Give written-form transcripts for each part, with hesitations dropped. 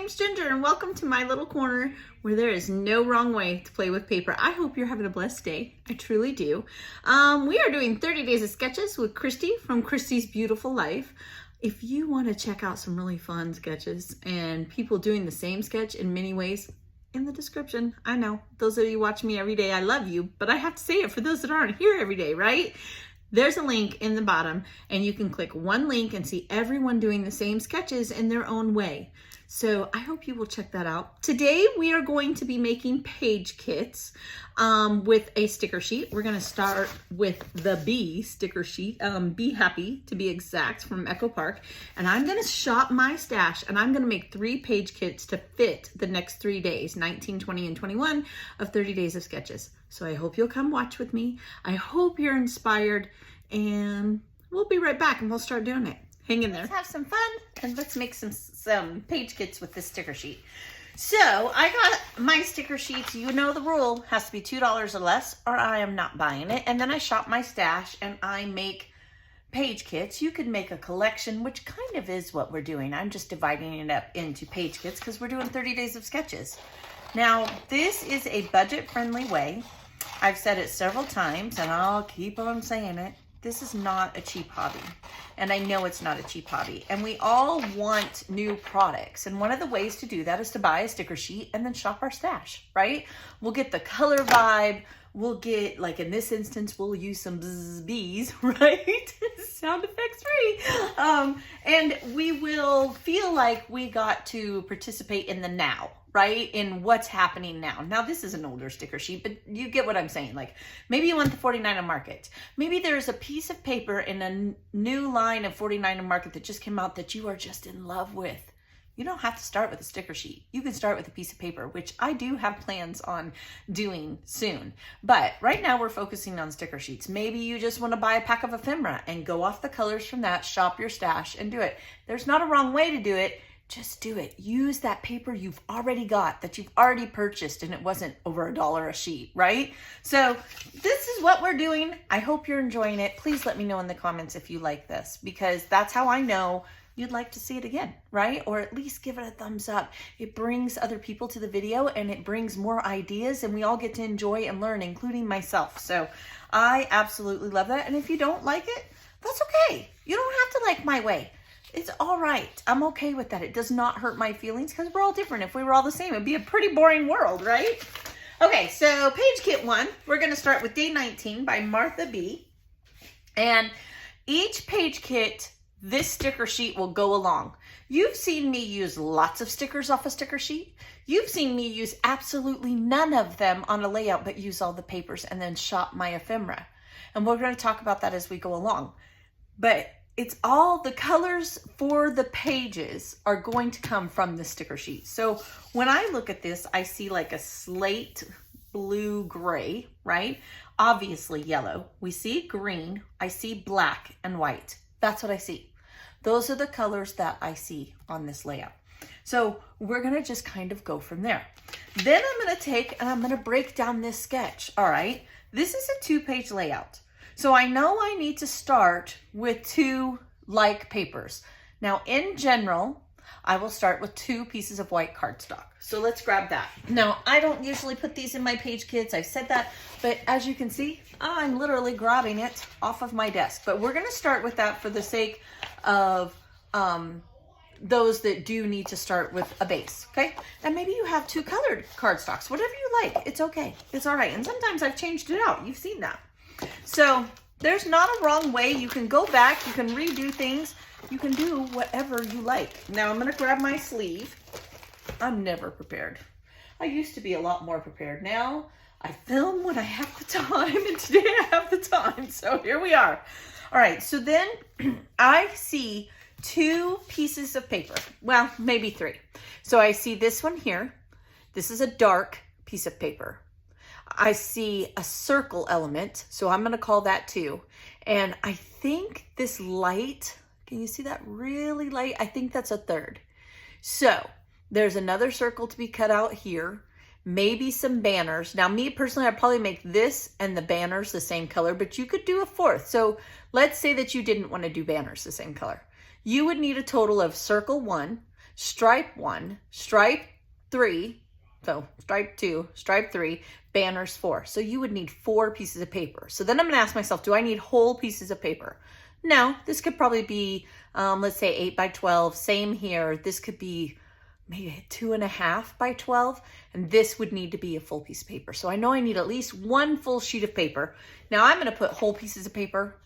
name's Ginger and welcome to my little corner where there is no wrong way to play with paper. I hope you're having a blessed day. I truly do. We are doing 30 days of sketches with Christy from Christy's Beautiful Life. If you want to check out some really fun sketches and people doing the same sketch in many ways, in the description. I know, those of you watch me every day, I love you, but I have to say it for those that aren't here every day, right? There's a link in the bottom and you can click one link and see everyone doing the same sketches in their own way. So I hope you will check that out. Today we are going to be making page kits with a sticker sheet. We're gonna start with the Bee sticker sheet, Be Happy to be exact, from Echo Park. And I'm gonna shop my stash and I'm gonna make 3 page kits to fit the next 3 days, 19, 20, and 21 of 30 days of sketches. So I hope you'll come watch with me. I hope you're inspired and we'll be right back and we'll start doing it. Hang in there. Let's have some fun and let's make some page kits with this sticker sheet. So I got my sticker sheets. You know the rule, has to be $2 or less or I am not buying it. And then I shop my stash and I make page kits. You could make a collection, which kind of is what we're doing. I'm just dividing it up into page kits because we're doing 30 days of sketches. Now, this is a budget-friendly way. I've said it several times and I'll keep on saying it. This is not a cheap hobby. And I know it's not a cheap hobby. And we all want new products. And one of the ways to do that is to buy a sticker sheet and then shop our stash, right? We'll get the color vibe. We'll get, like in this instance, we'll use some bees, right? Sound effects free. And we will feel like we got to participate in the now, right? In what's happening now. Now, this is an older sticker sheet, but you get what I'm saying. Like maybe you want the 49er Market. Maybe there's a piece of paper in a new line of 49er Market that just came out that you are just in love with. You don't have to start with a sticker sheet. You can start with a piece of paper, which I do have plans on doing soon. But right now we're focusing on sticker sheets. Maybe you just want to buy a pack of ephemera and go off the colors from that, shop your stash and do it. There's not a wrong way to do it. Just do it. Use that paper you've already got, that you've already purchased, and it wasn't over $1 a sheet, right? So this is what we're doing. I hope you're enjoying it. Please let me know in the comments if you like this, because that's how I know you'd like to see it again, right? Or at least give it a thumbs up. It brings other people to the video and it brings more ideas and we all get to enjoy and learn, including myself. So I absolutely love that. And if you don't like it, that's okay. You don't have to like my way. It's all right. I'm okay with that. It does not hurt my feelings because we're all different. If we were all the same, it'd be a pretty boring world, right? Okay, so page kit 1, we're gonna start with day 19 by Martha B. And each page kit, this sticker sheet will go along. You've seen me use lots of stickers off a sticker sheet. You've seen me use absolutely none of them on a layout, but use all the papers and then shop my ephemera. And we're going to talk about that as we go along. But it's all the colors for the pages are going to come from the sticker sheet. So when I look at this, I see like a slate blue gray, right? Obviously yellow. We see green. I see black and white. That's what I see. Those are the colors that I see on this layout. So we're gonna just kind of go from there. Then I'm gonna take and I'm gonna break down this sketch, all right? This is a 2-page layout. So I know I need to start with 2 like papers. Now in general, I will start with 2 pieces of white cardstock. So let's grab that. Now, I don't usually put these in my page kits. I've said that, but as you can see, I'm literally grabbing it off of my desk. But we're gonna start with that for the sake of those that do need to start with a base, okay? And maybe you have 2 colored cardstocks, whatever you like, it's okay, it's all right. And sometimes I've changed it out, you've seen that. So there's not a wrong way. You can go back, you can redo things, you can do whatever you like. Now I'm gonna grab my sleeve. I'm never prepared. I used to be a lot more prepared. Now I film when I have the time, and today I have the time, so here we are. All right, so then I see 2 pieces of paper. Well, maybe 3. So I see this one here. This is a dark piece of paper. I see a circle element, so I'm gonna call that 2. And I think this light, can you see that really light? I think that's a 3rd. So there's another circle to be cut out here. Maybe some banners. Now me personally, I'd probably make this and the banners the same color, but you could do a 4th. So let's say that you didn't want to do banners the same color. You would need a total of circle 1, stripe 1, stripe 3, so stripe 2, stripe 3, banners 4. So you would need 4 pieces of paper. So then I'm gonna ask myself, do I need whole pieces of paper? No, this could probably be, let's say 8 by 12. Same here. This could be maybe 2.5 by 12. And this would need to be a full piece of paper. So I know I need at least 1 full sheet of paper. Now I'm gonna put whole pieces of paper.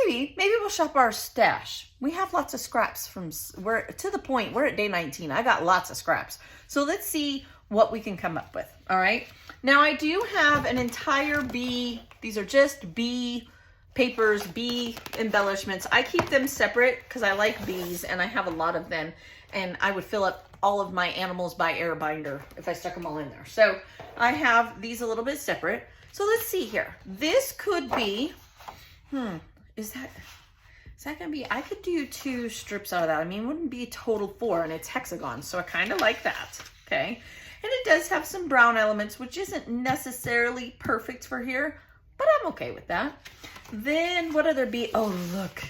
Maybe we'll shop our stash. We have lots of scraps we're to the point, we're at day 19. I got lots of scraps. So let's see what we can come up with, all right? Now I do have an entire bee. These are just bee papers, bee embellishments. I keep them separate because I like bees and I have a lot of them, and I would fill up all of my Animals by Air binder if I stuck them all in there. So I have these a little bit separate. So let's see here. This could be, is that gonna be, I could do 2 strips out of that. I mean, it wouldn't be a total 4, and it's hexagon, so I kind of like that, okay? And it does have some brown elements, which isn't necessarily perfect for here, but I'm okay with that. Then what other bee? Oh, look,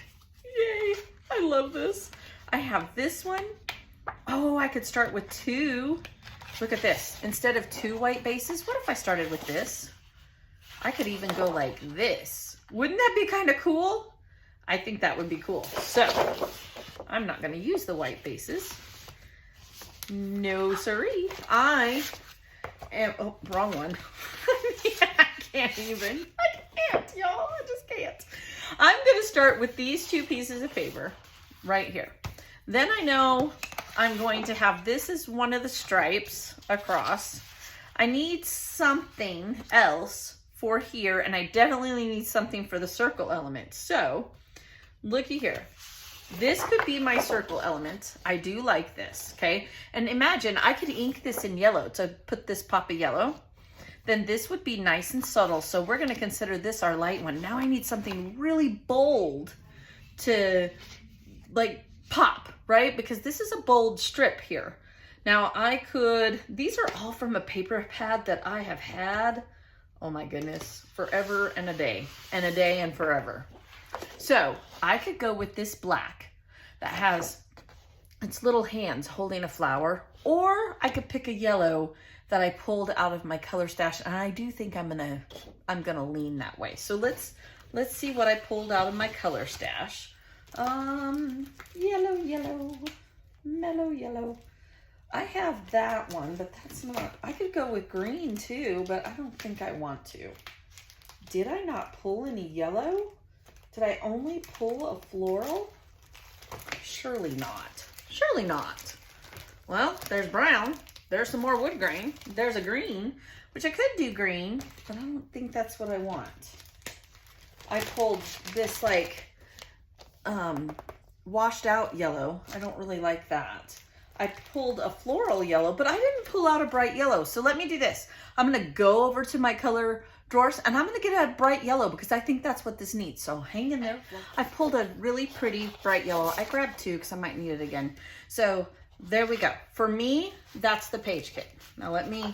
yay, I love this. I have this one. Oh, I could start with 2. Look at this. Instead of 2 white bases, what if I started with this? I could even go like this. Wouldn't that be kind of cool? I think that would be cool. So I'm not going to use the white bases. No siree. I am, oh, wrong one. I can't even. I can't, y'all. I just can't. I'm going to start with these 2 pieces of paper right here. Then I know I'm going to have this as one of the stripes across. I need something else for here, and I definitely need something for the circle element. So looky here. This could be my circle element. I do like this, okay? And imagine I could ink this in yellow to put this pop of yellow. Then this would be nice and subtle. So we're gonna consider this our light one. Now I need something really bold to like pop, right? Because this is a bold strip here. Now I could, these are all from a paper pad that I have had, oh my goodness, forever and a day and forever. So I could go with this black that has its little hands holding a flower, or I could pick a yellow that I pulled out of my color stash, and I do think I'm gonna lean that way. So let's see what I pulled out of my color stash. Yellow, mellow yellow. I have that one, but that's not, I could go with green too, but I don't think I want to. Did I not pull any yellow? Did I only pull a floral? Surely not. Surely not. Well, there's brown. There's some more wood grain. There's a green, which I could do green, but I don't think that's what I want. I pulled this like washed out yellow. I don't really like that. I pulled a floral yellow, but I didn't pull out a bright yellow. So let me do this. I'm going to go over to my color drawers and I'm going to get a bright yellow because I think that's what this needs. So hang in there. I pulled a really pretty bright yellow. I grabbed 2 because I might need it again. So there we go. For me, that's the page kit. Now let me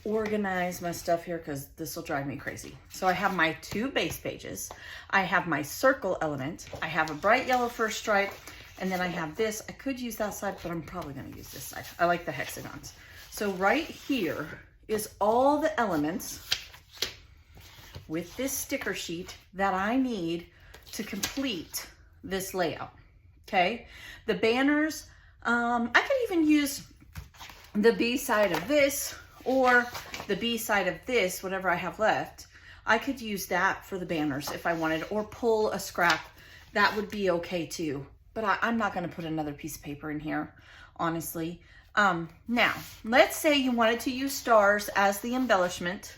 organize my stuff here because this will drive me crazy. So I have my 2 base pages. I have my circle element. I have a bright yellow for a stripe. And then I have this. I could use that side, but I'm probably going to use this side. I like the hexagons. So right here is all the elements with this sticker sheet that I need to complete this layout. Okay. The banners, I could even use the B side of this or the B side of this, whatever I have left. I could use that for the banners if I wanted, or pull a scrap. That would be okay too. But I'm not going to put another piece of paper in here, honestly. Now, let's say you wanted to use stars as the embellishment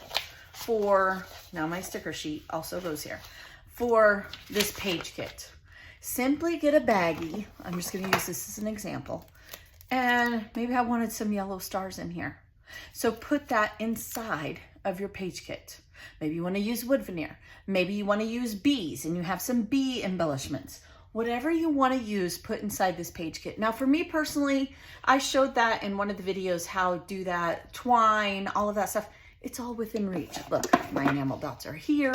for, now my sticker sheet also goes here, for this page kit. Simply get a baggie. I'm just going to use this as an example. And maybe I wanted some yellow stars in here. So put that inside of your page kit. Maybe you want to use wood veneer. Maybe you want to use bees and you have some bee embellishments. Whatever you want to use, put inside this page kit. Now for me personally, I showed that in one of the videos, how to do that, twine, all of that stuff. It's all within reach. Look, my enamel dots are here.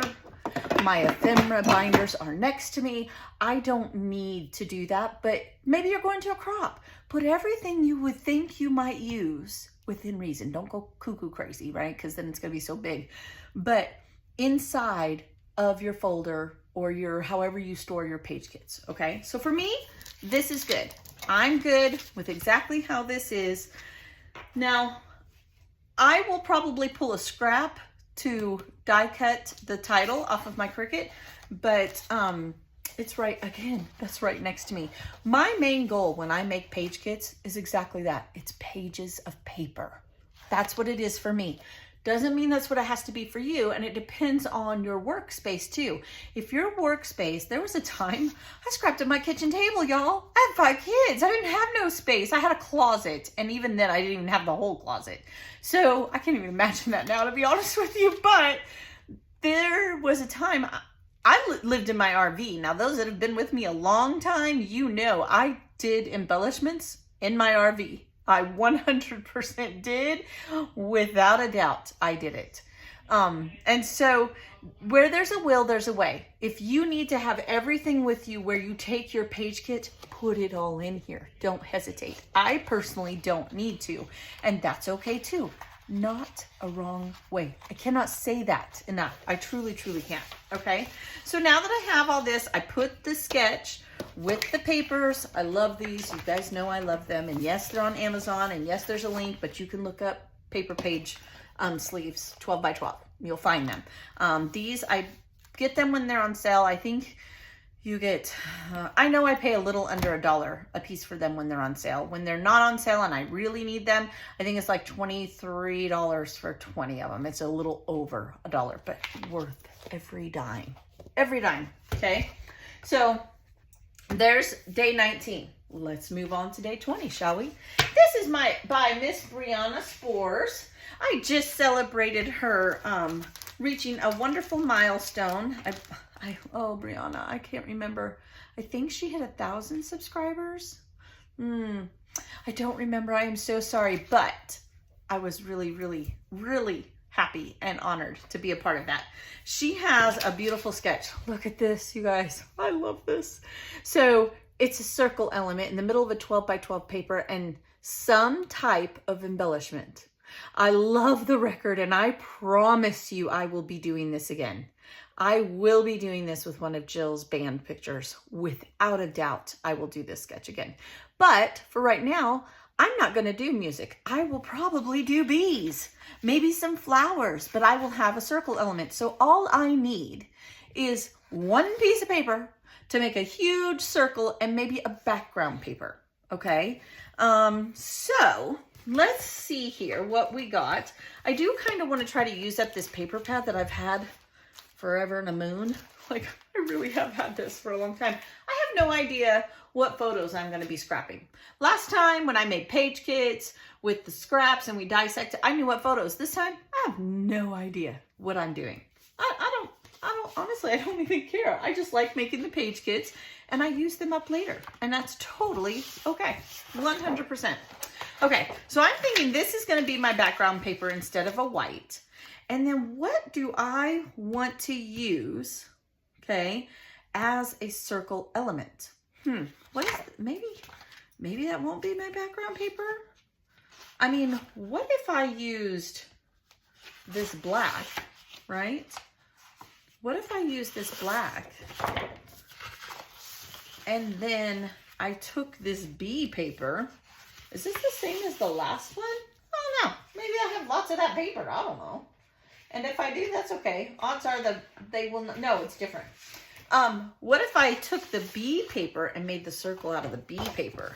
My ephemera binders are next to me. I don't need to do that, but maybe you're going to a crop. Put everything you would think you might use within reason. Don't go cuckoo crazy, right? Because then it's going to be so big. But inside of your folder or your however you store your page kits, okay? So for me, this is good. I'm good with exactly how this is. Now, I will probably pull a scrap to die cut the title off of my Cricut, but it's right, again, that's right next to me. My main goal when I make page kits is exactly that. It's pages of paper. That's what it is for me. Doesn't mean that's what it has to be for you, and it depends on your workspace too. If your workspace, there was a time I scrapped up my kitchen table, y'all. I had 5 kids. I didn't have no space. I had a closet, and even then I didn't even have the whole closet. So I can't even imagine that now, to be honest with you, but there was a time I lived in my RV. Now, those that have been with me a long time, you know I did embellishments in my RV. I 100% did, without a doubt, I did it. And so where there's a will, there's a way. If you need to have everything with you where you take your page kit, put it all in here. Don't hesitate. I personally don't need to, and that's okay too. Not a wrong way. I cannot say that enough. I truly, truly can't. Okay. So now that I have all this, I put the sketch with the papers. I love these. You guys know I love them. And yes, they're on Amazon. And yes, there's a link, but you can look up paper page sleeves, 12 by 12. You'll find them. These, I get them when they're on sale. I think you get, I know I pay a little under $1 a piece for them when they're on sale. When they're not on sale and I really need them, I think it's like $23 for 20 of them. It's a little over $1, but worth every dime. Every dime, okay? So there's day 19. Let's move on to day 20, shall we? This is by Miss Brianna Spores. I just celebrated her reaching a wonderful milestone. Oh, Brianna, I can't remember. I think she hit 1,000 subscribers. I don't remember. I am so sorry, but I was really, really, really happy and honored to be a part of that. She has a beautiful sketch. Look at this, you guys. I love this. So it's a circle element in the middle of a 12 by 12 paper and some type of embellishment. I love the record, and I promise you I will be doing this again. I will be doing this with one of Jill's band pictures. Without a doubt, I will do this sketch again. But for right now, I'm not going to do music. I will probably do bees, maybe some flowers, but I will have a circle element. So all I need is one piece of paper to make a huge circle and maybe a background paper. Okay. So let's see here what we got. I do kind of want to try to use up this paper pad that I've had forever and a moon. Like, I really have had this for a long time. I have no idea what photos I'm going to be scrapping. Last time when I made page kits with the scraps and we dissected, I knew what photos. This time, I have no idea what I'm doing. I don't, honestly, I don't even care. I just like making the page kits and I use them up later. And that's totally okay. 100%. Okay, so I'm thinking this is going to be my background paper instead of a white. And then what do I want to use, okay, as a circle element? What is, maybe that won't be my background paper? I mean, what if I used this black, right? What if I used this black and then I took this bee paper? Is this the same as the last one? I don't know. Maybe I have lots of that paper. I don't know. And if I do, that's okay. Odds are they will not, no, it's different. What if I took the bee paper and made the circle out of the bee paper?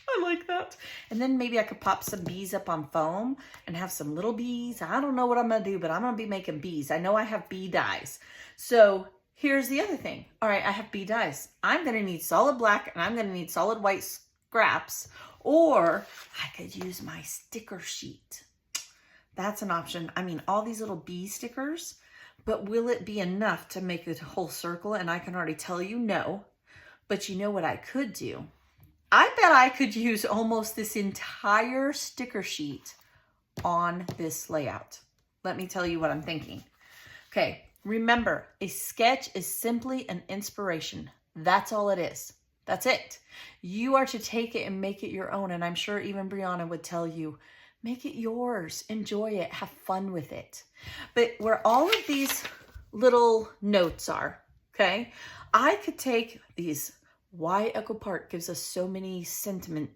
I like that. And then maybe I could pop some bees up on foam and have some little bees. I don't know what I'm going to do, but I'm going to be making bees. I know I have bee dies. So here's the other thing. All right, I have bee dies. I'm going to need solid black and I'm going to need solid white scraps, or I could use my sticker sheet. That's an option. I mean, all these little bee stickers, but will it be enough to make the whole circle? And I can already tell you no, but you know what I could do? I bet I could use almost this entire sticker sheet on this layout. Let me tell you what I'm thinking. Okay, Remember, a sketch is simply an inspiration. That's all it is. That's it. You are to take it and make it your own. And I'm sure even Brianna would tell you, make it yours. Enjoy it. Have fun with it. But where all of these little notes are, okay, I could take these. Why Echo Park gives us so many sentiment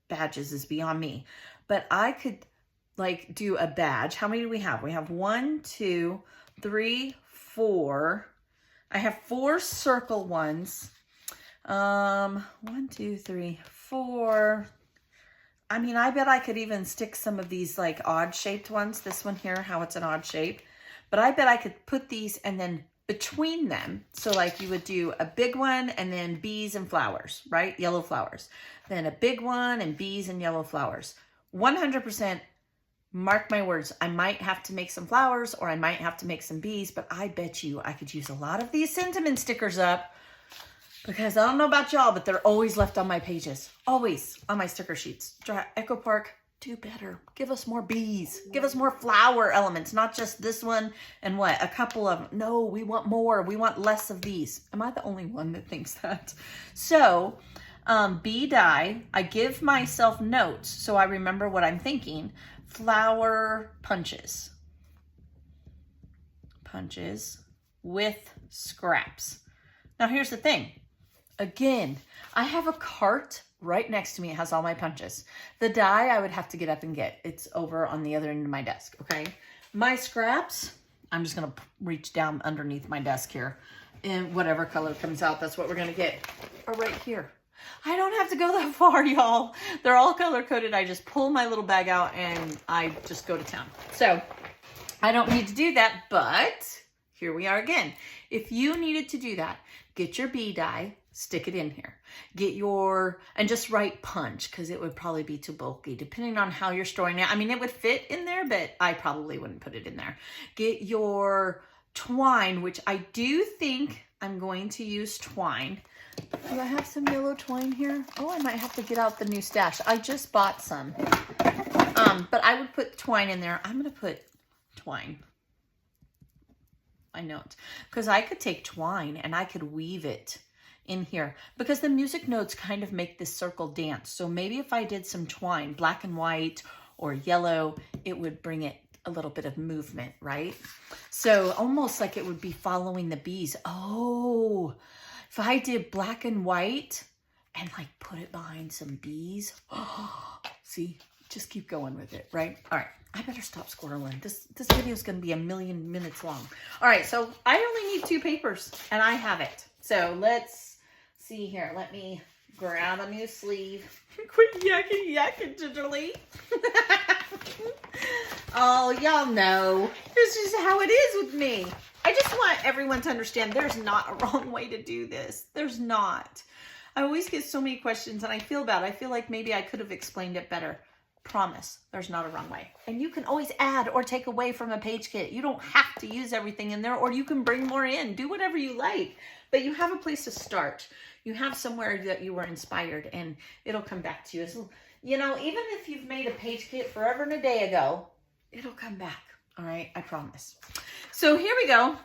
badges is beyond me. But I could like do a badge. How many do we have? We have 1, 2, 3, 4. I have 4 circle ones. 1, 2, 3, 4. I mean, I bet I could even stick some of these like odd shaped ones. This one here, how it's an odd shape. But I bet I could put these and then between them. So like you would do a big one and then bees and flowers, right? Yellow flowers. Then a big one and bees and yellow flowers. 100%. Mark my words, I might have to make some flowers or I might have to make some bees, but I bet you I could use a lot of these sentiment stickers up because I don't know about y'all, but they're always left on my pages. Always on my sticker sheets. Echo Park, do better. Give us more bees. Give us more flower elements, not just this one and what? A couple of them. No, we want more. We want less of these. Am I the only one that thinks that? So, bee die. I give myself notes so I remember what I'm thinking. Flower punches. Punches with scraps. Now here's the thing. Again, I have a cart right next to me. It has all my punches. The die I would have to get up and get. It's over on the other end of my desk, okay? My scraps, I'm just going to reach down underneath my desk here. And whatever color comes out, that's what we're going to get. Are right here. I don't have to go that far, y'all. They're all color-coded. I just pull my little bag out and I just go to town. So I don't need to do that, but here we are again. If you needed to do that, get your bee die, stick it in here. Get your, and just write punch because it would probably be too bulky depending on how you're storing it. I mean, it would fit in there, but I probably wouldn't put it in there. Get your twine, which I do think I'm going to use twine. Do I have some yellow twine here? Oh, I might have to get out the new stash. I just bought some. But I would put twine in there. I'm going to put twine. I know it. Because I could take twine and I could weave it in here. Because the music notes kind of make this circle dance. So maybe if I did some twine, black and white or yellow, it would bring it a little bit of movement, right? So almost like it would be following the bees. Oh, if I did black and white and like put it behind some bees, see, just keep going with it, right? All right, I better stop squirreling. This video is going to be 1,000,000 minutes long. All right, so I only need 2 papers and I have it. So let's see here. Let me grab a new sleeve. Quit yakking digitally. Oh, y'all know. This is how it is with me. I just want everyone to understand there's not a wrong way to do this. There's not. I always get so many questions and I feel bad. I feel like maybe I could have explained it better. Promise, there's not a wrong way. And you can always add or take away from a page kit. You don't have to use everything in there, or you can bring more in. Do whatever you like. But you have a place to start. You have somewhere that you were inspired and it'll come back to you. So, you know, even if you've made a page kit forever and a day ago, it'll come back. All right, I promise. So here we go.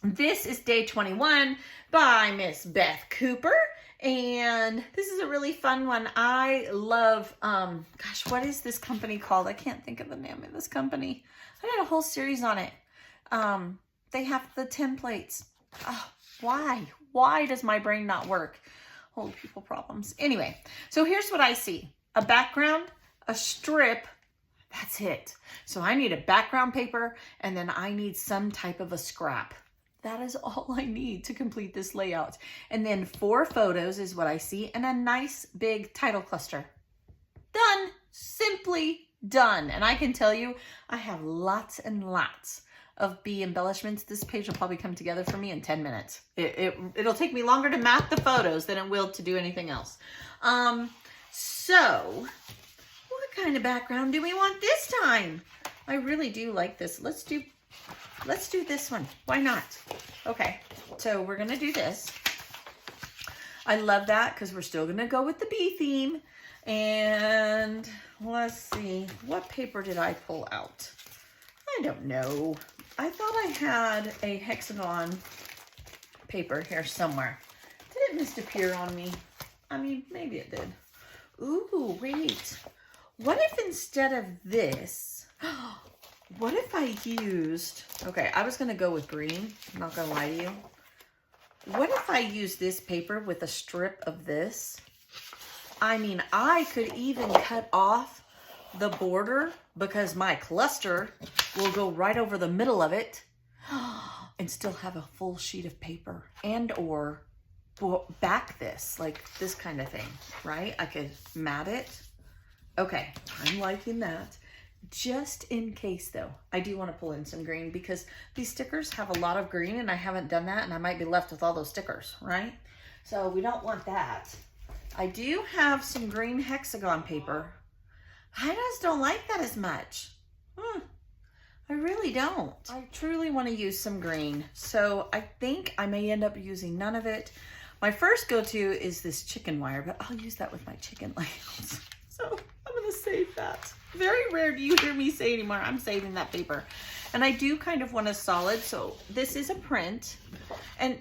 This is day 21 by Miss Beth Cooper. And this is a really fun one. I love, gosh, what is this company called? I can't think of the name of this company. I had a whole series on it. They have the templates. Oh, why? Why does my brain not work? Old people problems. Anyway, so here's what I see. A background, a strip. That's it. So I need a background paper and then I need some type of a scrap. That is all I need to complete this layout. And then 4 photos is what I see and a nice big title cluster. Done. Simply done. And I can tell you, I have lots and lots of bee embellishments. This page will probably come together for me in 10 minutes. It'll take me longer to map the photos than it will to do anything else. So what kind of background do we want this time? I really do like this. Let's do this one. Why not? Okay, so we're gonna do this. I love that because we're still gonna go with the bee theme. And let's see, what paper did I pull out? I don't know. I thought I had a hexagon paper here somewhere. Did it misappear on me? I mean, maybe it did. Ooh, wait. What if instead of this, what if I used, okay, I was going to go with green. I'm not going to lie to you. What if I use this paper with a strip of this? I mean, I could even cut off the border because my cluster will go right over the middle of it and still have a full sheet of paper, and or back this, like this kind of thing, right? I could mat it. Okay, I'm liking that. Just in case though, I do want to pull in some green because these stickers have a lot of green and I haven't done that and I might be left with all those stickers, right? So we don't want that. I do have some green hexagon paper. I just don't like that as much. I really don't. I truly want to use some green. So I think I may end up using none of it. My first go-to is this chicken wire, but I'll use that with my chicken layouts. So I'm going to save that. Very rare do you hear me say anymore. I'm saving that paper. And I do kind of want a solid. So this is a print. And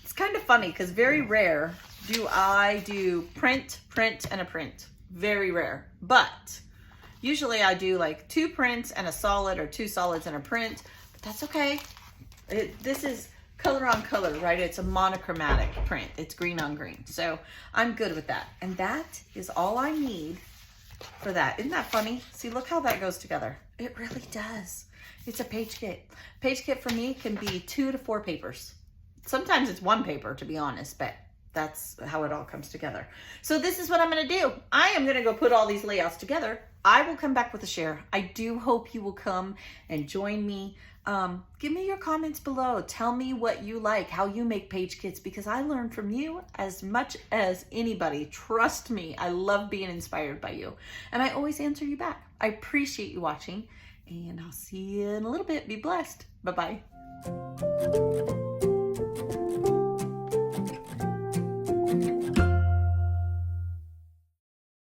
it's kind of funny because very rare do I do print, and a print. Very rare. But usually I do like 2 prints and a solid, or 2 solids and a print. But that's okay. This is color on color, right? It's a monochromatic print. It's green on green. So I'm good with that. And that is all I need for that. Isn't that funny? See, look how that goes together. It really does. It's a page kit. Page kit for me can be 2 to 4 papers. Sometimes it's 1 paper, to be honest, but that's how it all comes together. So this is what I'm going to do. I am going to go put all these layouts together. I will come back with a share. I do hope you will come and join me. Give me your comments below. Tell me what you like, how you make page kits, because I learn from you as much as anybody. Trust me, I love being inspired by you. And I always answer you back. I appreciate you watching, and I'll see you in a little bit. Be blessed. Bye-bye.